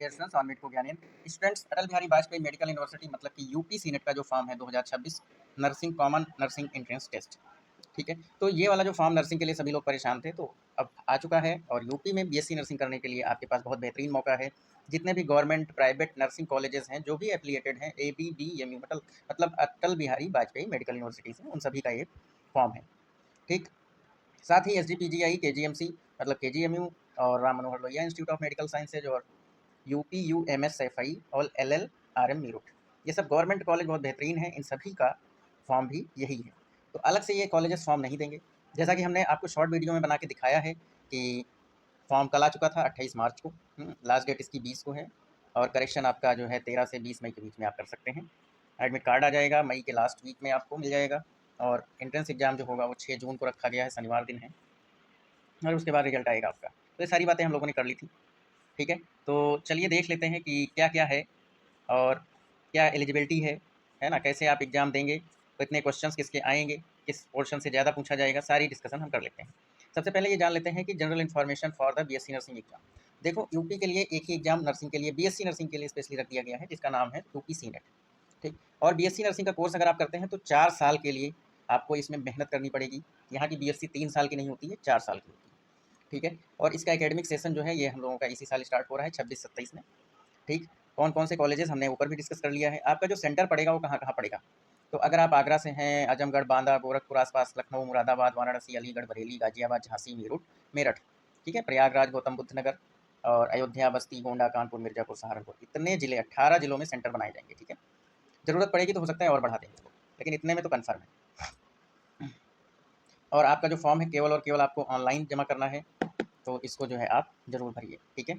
Dear students, on मीट को ज्ञानेन students, Atal Bihari Vajpayee medical university मतलब कि यूपी सीनेट का जो फॉर्म है 2026 nursing common nursing entrance test. ठीक है, तो ये वाला जो फॉर्म नर्सिंग के लिए सभी लोग परेशान थे, तो अब आ चुका है और यूपी में बीएससी नर्सिंग करने के लिए आपके पास बहुत बेहतरीन मौका है। जितने भी गवर्नमेंट प्राइवेट नर्सिंग कॉलेजेस हैं जो भी एफिलिएटेड हैं ABBMU मतलब अटल बिहारी वाजपेयी मेडिकल यूनिवर्सिटी से, उन सभी का ये फॉर्म है। ठीक, साथ ही SGPGI KGMC मतलब KGMU और Ram Manohar Lohia institute of medical sciences और UPUMSFI और LLRM मीरठ, ये सब गवर्नमेंट कॉलेज बहुत बेहतरीन है। इन सभी का फॉर्म भी यही है, तो अलग से ये कॉलेजेस फॉर्म नहीं देंगे। जैसा कि हमने आपको शॉर्ट वीडियो में बना के दिखाया है कि फॉर्म कल आ चुका था 28 मार्च को, लास्ट डेट इसकी 20 को है और करेक्शन आपका जो है 13 से 20 मई के बीच में आप कर सकते हैं। एडमिट कार्ड आ जाएगा मई के लास्ट वीक में, आपको मिल जाएगा। और एंट्रेंस एग्जाम जो होगा वो 6 जून को रखा गया है, शनिवार दिन है, और उसके बाद रिजल्ट आएगा आपका। तो ये सारी बातें हम लोगों ने कर ली थी। ठीक है, तो चलिए देख लेते हैं कि क्या क्या है और क्या एलिजिबिलिटी है ना, कैसे आप एग्ज़ाम देंगे, कितने क्वेश्चंस किसके आएंगे, किस पोर्शन से ज़्यादा पूछा जाएगा, सारी डिस्कशन हम कर लेते हैं। सबसे पहले ये जान लेते हैं कि general information for the BSc nursing exam. देखो, यूपी के लिए एक ही एग्जाम नर्सिंग के लिए, बीएससी नर्सिंग के लिए स्पेशली रख दिया गया है, जिसका नाम है यूपी सीनेट। ठीक, और बीएससी नर्सिंग का कोर्स अगर आप करते हैं तो 4 साल के लिए आपको इसमें मेहनत करनी पड़ेगी। यहाँ की बीएससी 3 साल की नहीं होती है, 4 साल की होती है। ठीक है, और इसका एकेडमिक सेशन जो है ये हम लोगों का इसी साल स्टार्ट हो रहा है 26-27 में। ठीक, कौन कौन से कॉलेजेस हमने ऊपर भी डिस्कस कर लिया है। आपका जो सेंटर पड़ेगा वो कहाँ कहाँ पड़ेगा, तो अगर आप आगरा से हैं, आजमगढ़, बांदा, गोरखपुर आसपास, लखनऊ, मुरादाबाद, वाराणसी, अलीगढ़, बरेली, गाजियाबाद, झांसी, मेरठ, ठीक है, प्रयागराज, गौतम बुद्ध नगर और अयोध्या, बस्ती, गोंडा, कानपुर, मिर्जापुर, सहारनपुर, इतने जिले 18 जिलों में सेंटर बनाए जाएंगे। ठीक है, ज़रूरत पड़ेगी तो हो सकता है और बढ़ा देंगे इसको, लेकिन इतने में तो कन्फर्म है। और आपका जो फॉर्म है केवल और केवल आपको ऑनलाइन जमा करना है, तो इसको जो है आप ज़रूर भरिए। ठीक है,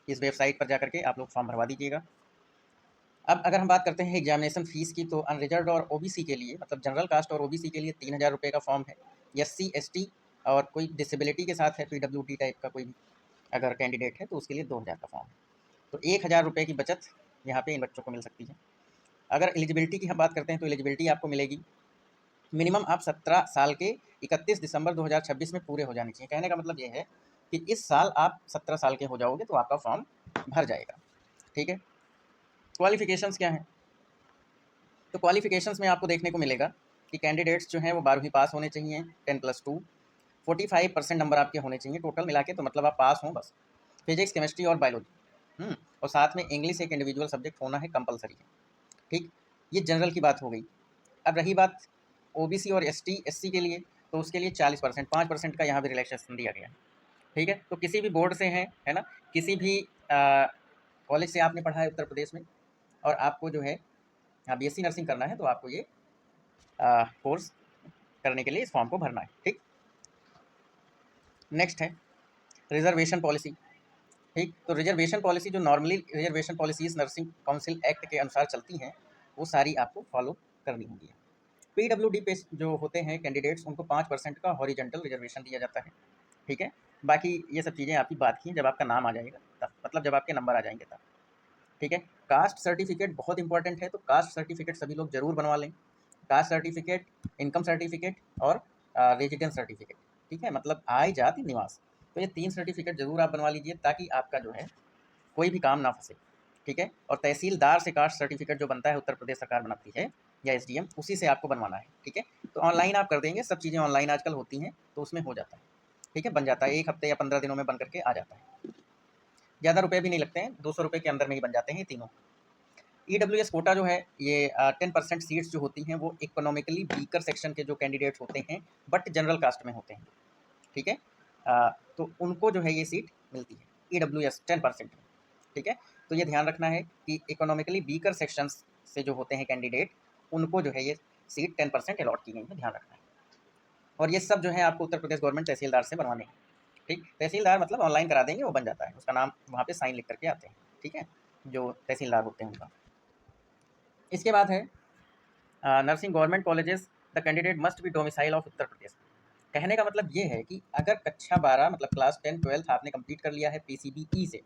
इस वेबसाइट पर जाकर के आप लोग फॉर्म भरवा दीजिएगा। अब अगर हम बात करते हैं एग्जामिनेशन फीस की, तो अनरिजर्व्ड और ओबीसी के लिए मतलब जनरल कास्ट और ओबीसी के लिए 3000 रुपये का फॉर्म है। SC ST और कोई डिसेबिलिटी के साथ है, PWD टाइप का कोई भी अगर कैंडिडेट है तो उसके लिए 2000 का फॉर्म है। तो 1000 रुपये की बचत यहाँ पे इन बच्चों को मिल सकती है। अगर एलिजिबिलिटी की हम बात करते हैं तो एलिजिबिलिटी आपको मिलेगी, मिनिमम आप 17 साल के 31 दिसंबर 2026 में पूरे हो जाने चाहिए। कहने का मतलब ये है कि इस साल आप 17 साल के हो जाओगे तो आपका फॉर्म भर जाएगा। ठीक है, क्वालिफिकेशंस क्या हैं, तो क्वालिफिकेशंस में आपको देखने को मिलेगा कि कैंडिडेट्स जो हैं वो 12वीं पास होने चाहिए, 10+2, 45% नंबर आपके होने चाहिए टोटल मिला के, तो मतलब आप पास हों बस। फिजिक्स, केमिस्ट्री और बायोलॉजी, और साथ में इंग्लिश एक इंडिविजुअल सब्जेक्ट होना है, कंपलसरी है। ठीक, ये जनरल की बात हो गई। अब रही बात ओबीसी और SC के लिए, तो उसके लिए 40%, 5% का यहाँ भी रिलैक्सेशन दिया गया है। ठीक है, तो किसी भी बोर्ड से हैं, है ना, किसी भी कॉलेज से आपने पढ़ा है उत्तर प्रदेश में और आपको जो है BSc नर्सिंग करना है, तो आपको ये कोर्स करने के लिए इस फॉर्म को भरना है। ठीक, नेक्स्ट है रिजर्वेशन पॉलिसी। ठीक, तो रिजर्वेशन पॉलिसी जो normally reservation policies nursing council act के अनुसार चलती हैं, वो सारी आपको फॉलो करनी होगी। PWD पे जो होते हैं कैंडिडेट्स, उनको 5% का हॉरिजेंटल रिजर्वेशन दिया जाता है। ठीक है, बाकी ये सब चीज़ें आपकी बात की जब आपका नाम आ जाएगा तब, मतलब जब आपके नंबर आ जाएंगे तब। ठीक है, कास्ट सर्टिफिकेट बहुत इंपॉर्टेंट है, तो कास्ट सर्टिफिकेट सभी लोग जरूर बनवा लें। कास्ट सर्टिफिकेट, इनकम सर्टिफिकेट और रेजिडेंस सर्टिफिकेट। ठीक है, मतलब आय जाति निवास, तो ये 3 सर्टिफिकेट जरूर आप बनवा लीजिए ताकि आपका जो है कोई भी काम ना फंसे। ठीक है, और तहसीलदार से कास्ट सर्टिफिकेट जो बनता है, उत्तर प्रदेश सरकार बनाती है, या SDM, उसी से आपको बनवाना है। ठीक है, तो ऑनलाइन आप कर देंगे, सब चीज़ें ऑनलाइन आजकल होती हैं, तो उसमें हो जाता है। ठीक है, बन जाता है, 1 हफ्ते या 15 दिनों में बन करके आ जाता है। ज़्यादा रुपये भी नहीं लगते हैं, 200 रुपये के अंदर में ही बन जाते हैं तीनों। EWS कोटा जो है ये 10% सीट्स जो होती हैं वो इकोनॉमिकली वीकर सेक्शन के जो कैंडिडेट्स होते हैं बट जनरल कास्ट में होते हैं। ठीक है, तो उनको जो है ये सीट मिलती है EWS 10% में। ठीक है, तो ये ध्यान रखना है कि इकोनॉमिकली वीकर सेक्शंस से जो होते हैं कैंडिडेट, उनको जो है ये सीट 10% अलॉट की गई है, ध्यान रखना है। और ये सब जो है आपको उत्तर प्रदेश गवर्नमेंट तहसीलदार से बनवाने हैं। ठीक, तहसीलदार मतलब ऑनलाइन करा देंगे, वो बन जाता है, उसका नाम वहाँ पे साइन लिख करके आते हैं। ठीक है, जो तहसीलदार होते हैं उनका। इसके बाद है nursing government colleges, the candidate must be domicile of Uttar Pradesh. कहने का मतलब ये है कि अगर कक्षा 12 मतलब क्लास 10 12 आपने कंप्लीट कर लिया है PCBE से,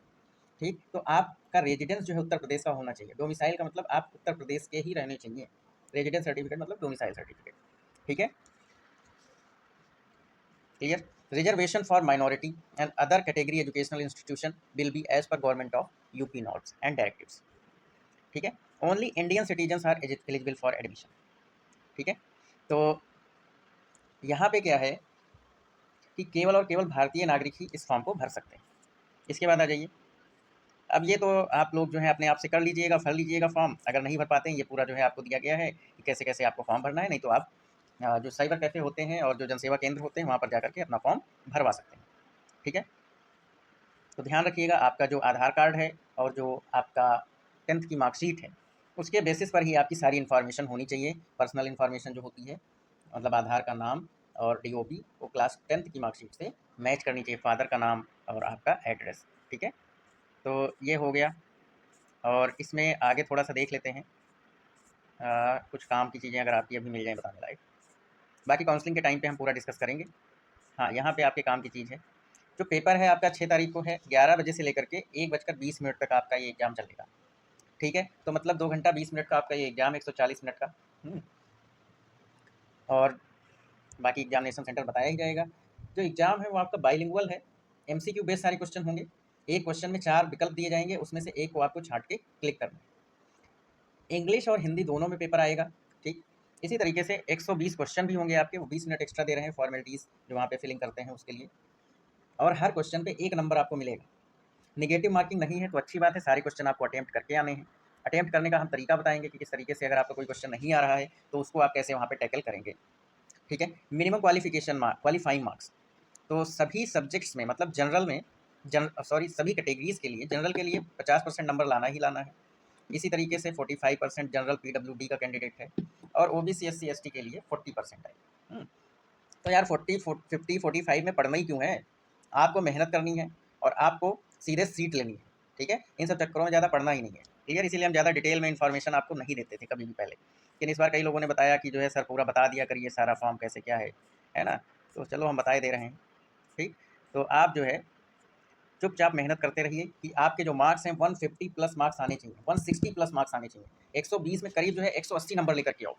ठीक, तो आपका रेजिडेंस जो है उत्तर प्रदेश का होना चाहिए। डोमिसाइल का मतलब आप उत्तर प्रदेश के ही रहने चाहिए, रेजिडेंस सर्टिफिकेट मतलब डोमिसाइल सर्टिफिकेट। ठीक है, clear. Reservation for minority and other category educational institution will be as per government of UP norms and directives. ठीक है, only Indian citizens are eligible for admission. ठीक है, तो यहाँ पे क्या है कि केवल और केवल भारतीय नागरिक ही इस फॉर्म को भर सकते हैं। इसके बाद आ जाइए, अब ये तो आप लोग जो है अपने आप से कर लीजिएगा, भर लीजिएगा फॉर्म। अगर नहीं भर पाते हैं, ये पूरा जो है आपको दिया गया है कि कैसे कैसे आपको फॉर्म भरना है, नहीं तो आप जो साइबर कैफ़े होते हैं और जो जनसेवा केंद्र होते हैं वहाँ पर जाकर के अपना फॉर्म भरवा सकते हैं। ठीक है, तो ध्यान रखिएगा, आपका जो आधार कार्ड है और जो आपका 10th की मार्कशीट है, उसके बेसिस पर ही आपकी सारी इन्फॉर्मेशन होनी चाहिए। पर्सनल इन्फॉर्मेशन जो होती है, मतलब आधार का नाम और DOB वो क्लास 10th की मार्कशीट से मैच करनी चाहिए, फादर का नाम और आपका एड्रेस। ठीक है, तो ये हो गया। और इसमें आगे थोड़ा सा देख लेते हैं कुछ काम की चीज़ें अगर आपकी अभी मिल जाएँ बताने लायक। बाकी काउंसलिंग के टाइम पे हम पूरा डिस्कस करेंगे। हाँ, यहाँ पे आपके काम की चीज़ है, जो पेपर है आपका 6 तारीख को है, 11 बजे से लेकर के 1:20 तक आपका ये एग्ज़ाम चलेगा। ठीक है, तो मतलब 2 घंटा 20 मिनट का आपका ये एग्ज़ाम, 140 मिनट का। और बाकी एग्जामिनेशन सेंटर बताया ही जाएगा। जो एग्ज़ाम है वो आपका बाइलिंगुअल है, MCQ बेस्ड सारे क्वेश्चन होंगे। एक क्वेश्चन में 4 विकल्प दिए जाएंगे, उसमें से एक को आपको छाँट के क्लिक करना है। इंग्लिश और हिंदी दोनों में पेपर आएगा। ठीक, इसी तरीके से 120 क्वेश्चन भी होंगे आपके, वो 20 मिनट एक्स्ट्रा दे रहे हैं फॉर्मेलिटीज़ जो वहाँ पे फिलिंग करते हैं उसके लिए। और हर क्वेश्चन पे 1 नंबर आपको मिलेगा। नेगेटिव मार्किंग नहीं है तो अच्छी बात है, सारे क्वेश्चन आपको अटेम्प्ट करके आने हैं। अटेम्प्ट करने का हम तरीका बताएंगे कि किस तरीके से अगर आपका कोई क्वेश्चन नहीं आ रहा है तो उसको आप कैसे वहाँ पे टैकल करेंगे। ठीक है, मिनिमम क्वालिफाइंग मार्क्स, तो सभी सब्जेक्ट्स में, मतलब जनरल में, सभी कैटेगरीज के लिए, जनरल के लिए 50% नंबर लाना ही लाना है। इसी तरीके से 45% जनरल PWD का कैंडिडेट है, और OBC SC ST के लिए 40% है। तो यार 40 50 45 में पढ़ना ही क्यों है, आपको मेहनत करनी है और आपको सीधे सीट लेनी है। ठीक है, इन सब चक्करों में ज़्यादा पढ़ना ही नहीं है। क्लियर, इसीलिए हम ज़्यादा डिटेल में इन्फॉर्मेशन आपको नहीं देते थे कभी भी पहले, लेकिन इस बार कई लोगों ने बताया कि जो है सर पूरा बता दिया करिए सारा फॉर्म कैसे क्या है ना, तो चलो हम बताए दे रहे हैं। ठीक, तो आप जो है चुपचाप मेहनत करते रहिए कि आपके जो मार्क्स हैं 150 प्लस मार्क्स आने चाहिए, 160 प्लस मार्क्स आने चाहिए। 120 में करीब जो है 180 नंबर लेकर के आओ,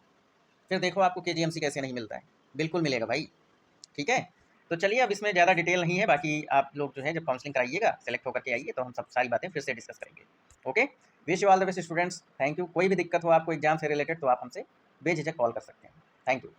फिर देखो आपको KGMC कैसे नहीं मिलता है, बिल्कुल मिलेगा भाई। ठीक है, तो चलिए अब इसमें ज़्यादा डिटेल नहीं है, बाकी आप लोग जो है जब काउंसलिंग कराइएगा, सेलेक्ट होकर के आइए तो हम सब सारी बातें फिर से डिस्कस करेंगे। Okay, wish you all the best students, thank you. कोई भी दिक्कत हो आपको एग्जाम से रिलेटेड तो आप हमसे बेझिझक कॉल कर सकते हैं। Thank you.